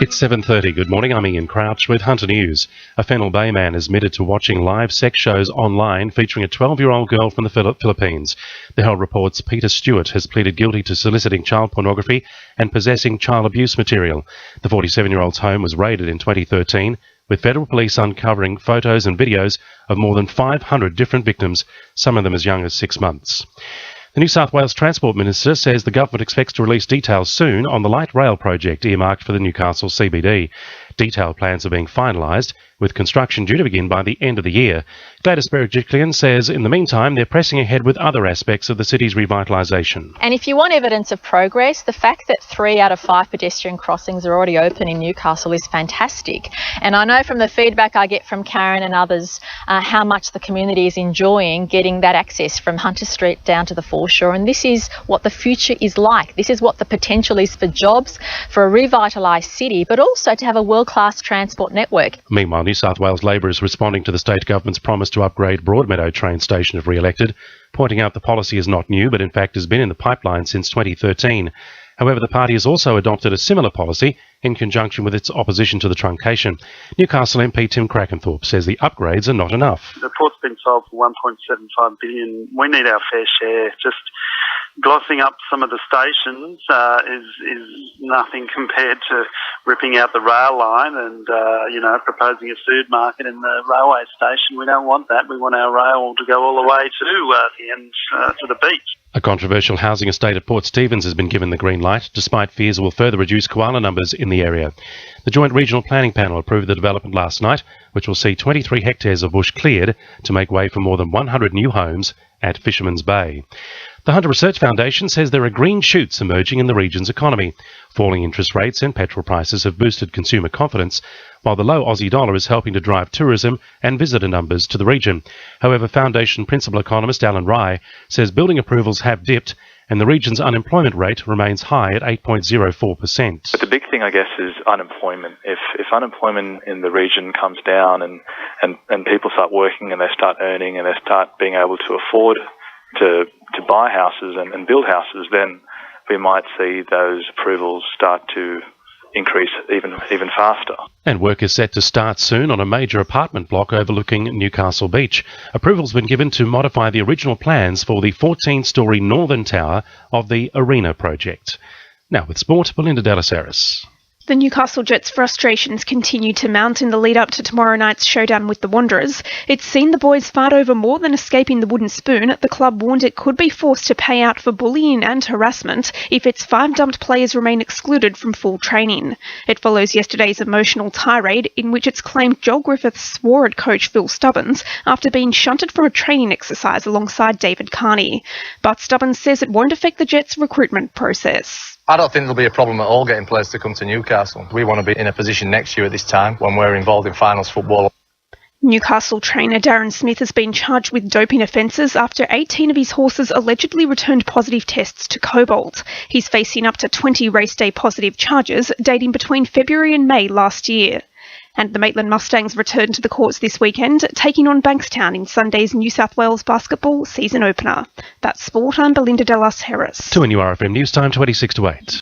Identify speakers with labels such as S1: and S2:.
S1: It's 7:30. Good morning, I'm Ian Crouch with Hunter News. A Fennell Bay man is admitted to watching live sex shows online featuring a 12-year-old girl from the Philippines. The Herald reports Peter Stewart has pleaded guilty to soliciting child pornography and possessing child abuse material. The 47-year-old's home was raided in 2013, with federal police uncovering photos and videos of more than 500 different victims, some of them as young as 6 months. The New South Wales Transport Minister says the government expects to release details soon on the light rail project earmarked for the Newcastle CBD. Detailed plans are being finalised, with construction due to begin by the end of the year. Gladys Berejiklian says in the meantime they're pressing ahead with other aspects of the city's revitalisation.
S2: And if you want evidence of progress, the fact that 3 out of 5 pedestrian crossings are already open in Newcastle is fantastic. And I know from the feedback I get from Karen and others how much the community is enjoying getting that access from Hunter Street down to the foreshore. And this is what the future is like. This is what the potential is for jobs, for a revitalised city, but also to have a world-class transport network.
S1: Meanwhile, New South Wales Labor is responding to the state government's promise to upgrade Broadmeadow train station if re-elected, pointing out the policy is not new but in fact has been in the pipeline since 2013. However, the party has also adopted a similar policy in conjunction with its opposition to the truncation. Newcastle MP Tim Crackenthorpe says the upgrades are not enough.
S3: The port's been sold for $1.75 billion. We need our fair share. Just glossing up some of the stations is nothing compared to ripping out the rail line and proposing a food market in the railway station. We don't want that. We want our rail to go all the way to the end, to the beach.
S1: A controversial housing estate at Port Stephens has been given the green light, despite fears it will further reduce koala numbers in the area. The Joint Regional Planning Panel approved the development last night, which will see 23 hectares of bush cleared to make way for more than 100 new homes at Fisherman's Bay. The Hunter Research Foundation says there are green shoots emerging in the region's economy. Falling interest rates and petrol prices have boosted consumer confidence, while the low Aussie dollar is helping to drive tourism and visitor numbers to the region. However, Foundation principal economist Alan Rye says building approvals have dipped and the region's unemployment rate remains high at 8.04%.
S4: But the big thing, I guess, is unemployment. If unemployment in the region comes down and people start working and they start earning and they start being able to afford to buy houses and build houses, then we might see those approvals start to increase even faster.
S1: And work is set to start soon on a major apartment block overlooking Newcastle Beach. Approval's been given to modify the original plans for the 14-storey northern tower of the Arena project. Now with sport, Belinda Delaceres.
S5: The Newcastle Jets' frustrations continue to mount in the lead-up to tomorrow night's showdown with the Wanderers. It's seen the boys fight over more than escaping the wooden spoon. The club warned it could be forced to pay out for bullying and harassment if its 5 dumped players remain excluded from full training. It follows yesterday's emotional tirade in which it's claimed Joel Griffiths swore at coach Phil Stubbins after being shunted from a training exercise alongside David Carney. But Stubbins says it won't affect the Jets' recruitment process.
S6: I don't think there'll be a problem at all getting players to come to Newcastle. We want to be in a position next year at this time when we're involved in finals football.
S5: Newcastle trainer Darren Smith has been charged with doping offences after 18 of his horses allegedly returned positive tests to cobalt. He's facing up to 20 race day positive charges dating between February and May last year. And the Maitland Mustangs return to the courts this weekend, taking on Bankstown in Sunday's New South Wales basketball season opener. That's sport. I'm Belinda Delas Harris.
S1: To a new RFM News Time, 26 to 8.